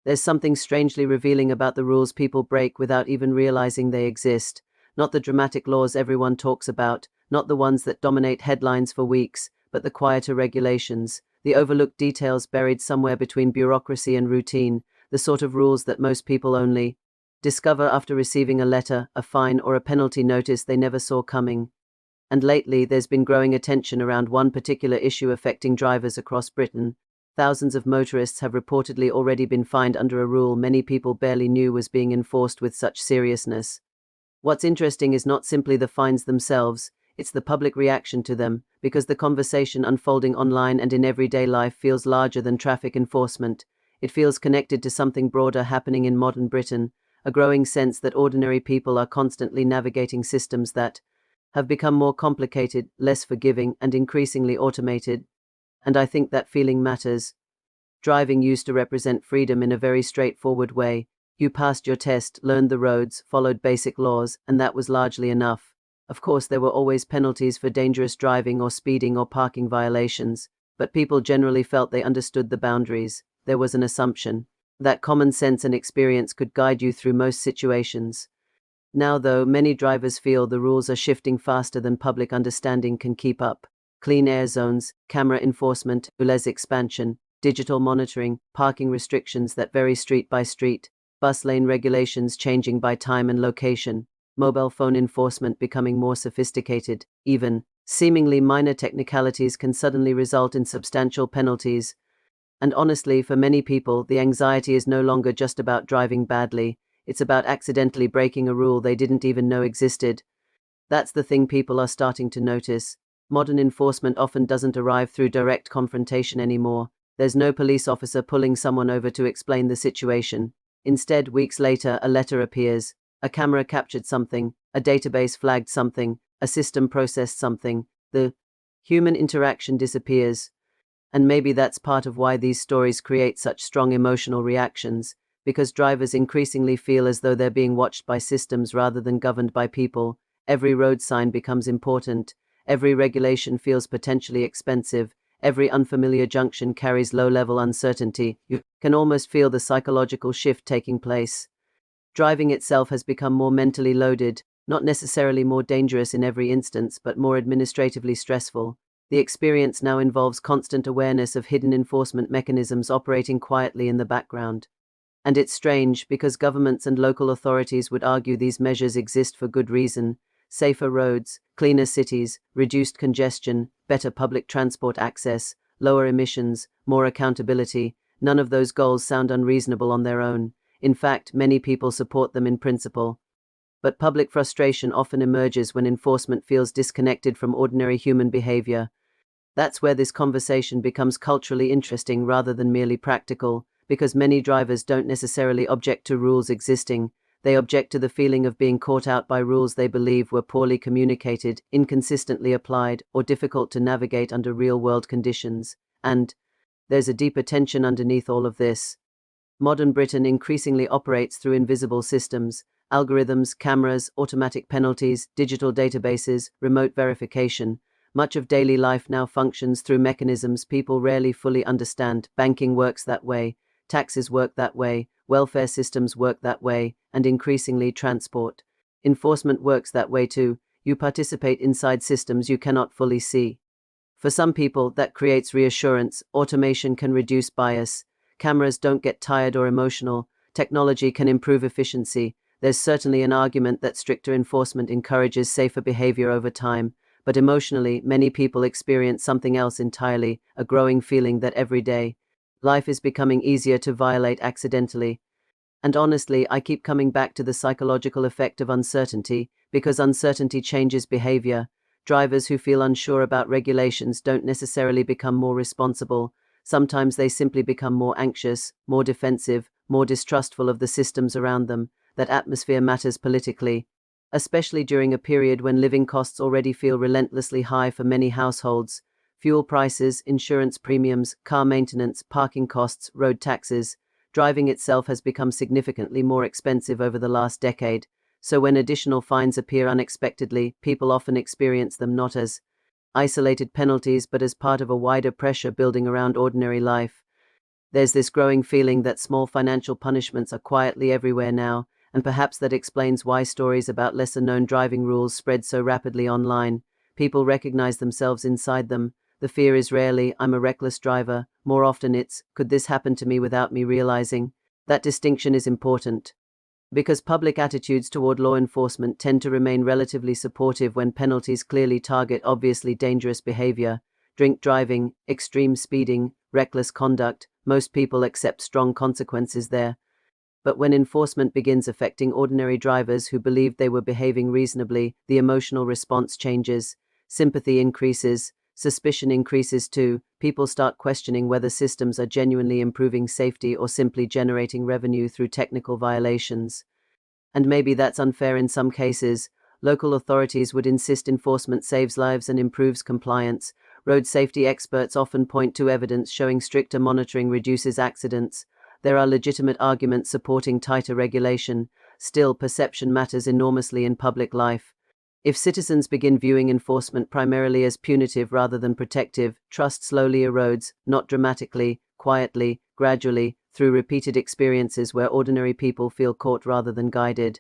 There's something strangely revealing about the rules people break without even realizing they exist. Not the dramatic laws everyone talks about, not the ones that dominate headlines for weeks, but the quieter regulations, the overlooked details buried somewhere between bureaucracy and routine, the sort of rules that most people only discover after receiving a letter, a fine, or a penalty notice they never saw coming. And lately, there's been growing attention around one particular issue affecting drivers across Britain. Thousands of motorists have reportedly already been fined under a rule many people barely knew was being enforced with such seriousness. What's interesting is not simply the fines themselves, it's the public reaction to them, because the conversation unfolding online and in everyday life feels larger than traffic enforcement. It feels connected to something broader happening in modern Britain, a growing sense that ordinary people are constantly navigating systems that have become more complicated, less forgiving, and increasingly automated. And I think that feeling matters. Driving used to represent freedom in a very straightforward way. You passed your test, learned the roads, followed basic laws, and that was largely enough. Of course, there were always penalties for dangerous driving or speeding or parking violations, but people generally felt they understood the boundaries. There was an assumption that common sense and experience could guide you through most situations. Now, though, many drivers feel the rules are shifting faster than public understanding can keep up. Clean air zones, camera enforcement, ULEZ expansion, digital monitoring, parking restrictions that vary street by street, bus lane regulations changing by time and location, mobile phone enforcement becoming more sophisticated. Even seemingly minor technicalities can suddenly result in substantial penalties. And honestly, for many people, the anxiety is no longer just about driving badly. It's about accidentally breaking a rule they didn't even know existed. That's the thing people are starting to notice. Modern enforcement often doesn't arrive through direct confrontation anymore. There's no police officer pulling someone over to explain the situation. Instead, weeks later, a letter appears. A camera captured something, a database flagged something, a system processed something. The human interaction disappears. And maybe that's part of why these stories create such strong emotional reactions, because drivers increasingly feel as though they're being watched by systems rather than governed by people. Every road sign becomes important. Every regulation feels potentially expensive. Every unfamiliar junction carries low-level uncertainty. You can almost feel the psychological shift taking place. Driving itself has become more mentally loaded, not necessarily more dangerous in every instance, but more administratively stressful. The experience now involves constant awareness of hidden enforcement mechanisms operating quietly in the background. And it's strange, because governments and local authorities would argue these measures exist for good reason. Safer roads, cleaner cities, reduced congestion, better public transport access, lower emissions, more accountability. None of those goals sound unreasonable on their own. In fact, many people support them in principle. But public frustration often emerges when enforcement feels disconnected from ordinary human behavior. That's where this conversation becomes culturally interesting rather than merely practical, because many drivers don't necessarily object to rules existing. They object to the feeling of being caught out by rules they believe were poorly communicated, inconsistently applied, or difficult to navigate under real-world conditions. And there's a deeper tension underneath all of this. Modern Britain increasingly operates through invisible systems: algorithms, cameras, automatic penalties, digital databases, remote verification. Much of daily life now functions through mechanisms people rarely fully understand. Banking works that way, taxes work that way, welfare systems work that way, and increasingly transport enforcement works that way too. You participate inside systems you cannot fully see. For some people, that creates reassurance. Automation can reduce bias. Cameras don't get tired or emotional. Technology can improve efficiency. There's certainly an argument that stricter enforcement encourages safer behavior over time. But emotionally, many people experience something else entirely, a growing feeling that every day, life is becoming easier to violate accidentally. And honestly, I keep coming back to the psychological effect of uncertainty, because uncertainty changes behavior. Drivers who feel unsure about regulations don't necessarily become more responsible. Sometimes they simply become more anxious, more defensive, more distrustful of the systems around them. That atmosphere matters politically, especially during a period when living costs already feel relentlessly high for many households. Fuel prices, insurance premiums, car maintenance, parking costs, road taxes. Driving itself has become significantly more expensive over the last decade, so when additional fines appear unexpectedly, people often experience them not as isolated penalties but as part of a wider pressure building around ordinary life. There's this growing feeling that small financial punishments are quietly everywhere now, and perhaps that explains why stories about lesser-known driving rules spread so rapidly online. People recognize themselves inside them. The fear is rarely, "I'm a reckless driver." More often it's, "Could this happen to me without me realizing?" That distinction is important, because public attitudes toward law enforcement tend to remain relatively supportive when penalties clearly target obviously dangerous behavior. Drink driving, extreme speeding, reckless conduct, most people accept strong consequences there. But when enforcement begins affecting ordinary drivers who believed they were behaving reasonably, the emotional response changes. Sympathy increases, suspicion increases too. People start questioning whether systems are genuinely improving safety or simply generating revenue through technical violations. And maybe that's unfair in some cases. Local authorities would insist enforcement saves lives and improves compliance. Road safety experts often point to evidence showing stricter monitoring reduces accidents. There are legitimate arguments supporting tighter regulation. Still, perception matters enormously in public life. If citizens begin viewing enforcement primarily as punitive rather than protective, trust slowly erodes, not dramatically, quietly, gradually, through repeated experiences where ordinary people feel caught rather than guided.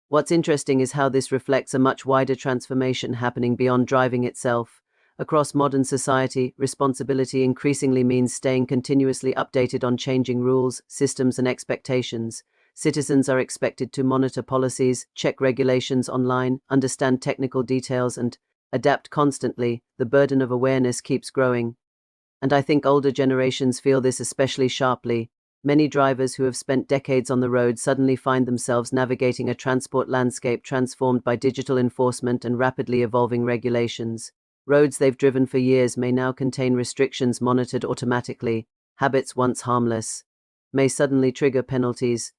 What's interesting is how this reflects a much wider transformation happening beyond driving itself. Across modern society, responsibility increasingly means staying continuously updated on changing rules, systems, and expectations. Citizens are expected to monitor policies, check regulations online, understand technical details, and adapt constantly. The burden of awareness keeps growing. And I think older generations feel this especially sharply. Many drivers who have spent decades on the road suddenly find themselves navigating a transport landscape transformed by digital enforcement and rapidly evolving regulations. Roads they've driven for years may now contain restrictions monitored automatically. Habits once harmless may suddenly trigger penalties.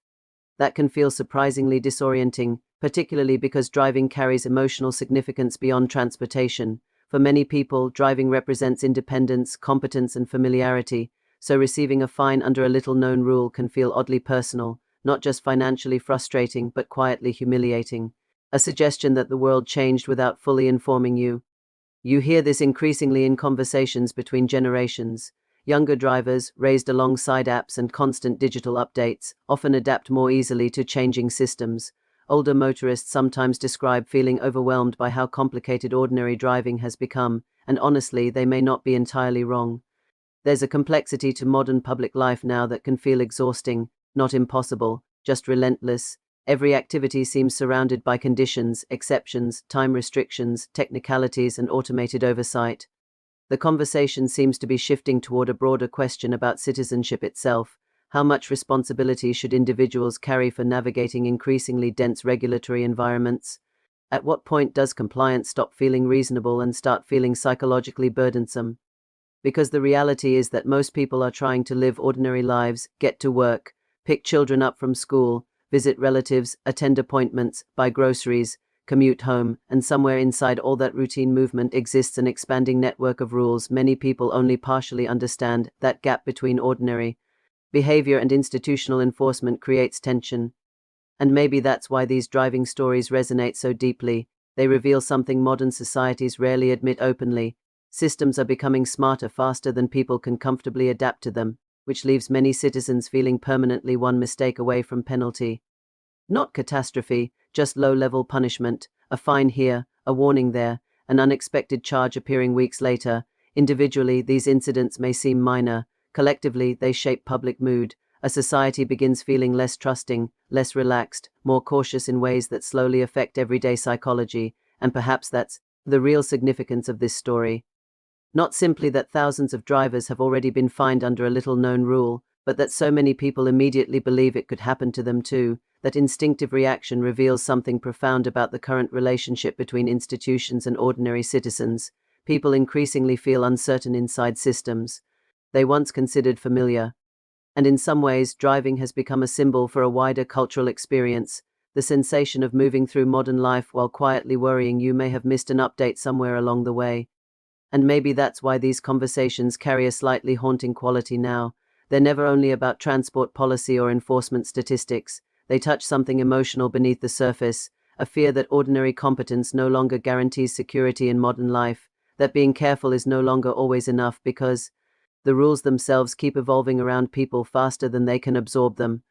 That can feel surprisingly disorienting, particularly because driving carries emotional significance beyond transportation. For many people, driving represents independence, competence, and familiarity, so receiving a fine under a little-known rule can feel oddly personal, not just financially frustrating, but quietly humiliating. A suggestion that the world changed without fully informing you. You hear this increasingly in conversations between generations. Younger drivers, raised alongside apps and constant digital updates, often adapt more easily to changing systems. Older motorists sometimes describe feeling overwhelmed by how complicated ordinary driving has become, and honestly, they may not be entirely wrong. There's a complexity to modern public life now that can feel exhausting, not impossible, just relentless. Every activity seems surrounded by conditions, exceptions, time restrictions, technicalities, and automated oversight. The conversation seems to be shifting toward a broader question about citizenship itself. How much responsibility should individuals carry for navigating increasingly dense regulatory environments? At what point does compliance stop feeling reasonable and start feeling psychologically burdensome? Because the reality is that most people are trying to live ordinary lives, get to work, pick children up from school, visit relatives, attend appointments, buy groceries, commute home, and somewhere inside all that routine movement exists an expanding network of rules many people only partially understand. That gap between ordinary behavior and institutional enforcement creates tension. And maybe that's why these driving stories resonate so deeply. They reveal something modern societies rarely admit openly. Systems are becoming smarter faster than people can comfortably adapt to them, which leaves many citizens feeling permanently one mistake away from penalty. Not catastrophe, just low-level punishment, a fine here, a warning there, an unexpected charge appearing weeks later. Individually, these incidents may seem minor. Collectively, they shape public mood. A society begins feeling less trusting, less relaxed, more cautious in ways that slowly affect everyday psychology, and perhaps that's the real significance of this story. Not simply that thousands of drivers have already been fined under a little-known rule, but that so many people immediately believe it could happen to them too. That instinctive reaction reveals something profound about the current relationship between institutions and ordinary citizens. People increasingly feel uncertain inside systems they once considered familiar. And in some ways, driving has become a symbol for a wider cultural experience. The sensation of moving through modern life while quietly worrying you may have missed an update somewhere along the way. And maybe that's why these conversations carry a slightly haunting quality now. They're never only about transport policy or enforcement statistics. They touch something emotional beneath the surface, a fear that ordinary competence no longer guarantees security in modern life, that being careful is no longer always enough because The rules themselves keep evolving around people faster than they can absorb them.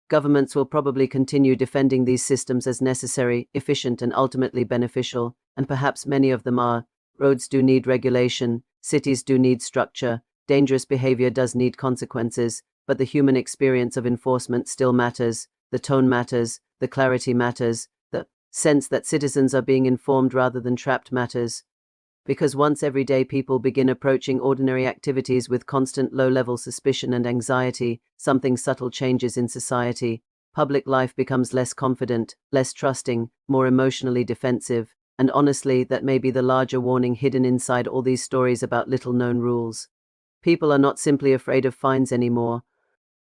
Governments will probably continue defending these systems as necessary, efficient, and ultimately beneficial, and perhaps many of them are. Roads do need regulation, cities do need structure, dangerous behavior does need consequences, but the human experience of enforcement still matters. The tone matters, the clarity matters, the sense that citizens are being informed rather than trapped matters. Because once everyday people begin approaching ordinary activities with constant low-level suspicion and anxiety, something subtle changes in society. Public life becomes less confident, less trusting, more emotionally defensive, and honestly, that may be the larger warning hidden inside all these stories about little-known rules. People are not simply afraid of fines anymore.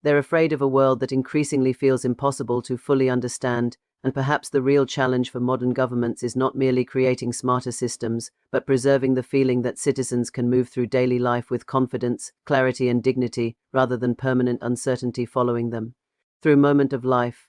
They're afraid of a world that increasingly feels impossible to fully understand, and perhaps the real challenge for modern governments is not merely creating smarter systems, but preserving the feeling that citizens can move through daily life with confidence, clarity, and dignity, rather than permanent uncertainty following them. Through moment of life,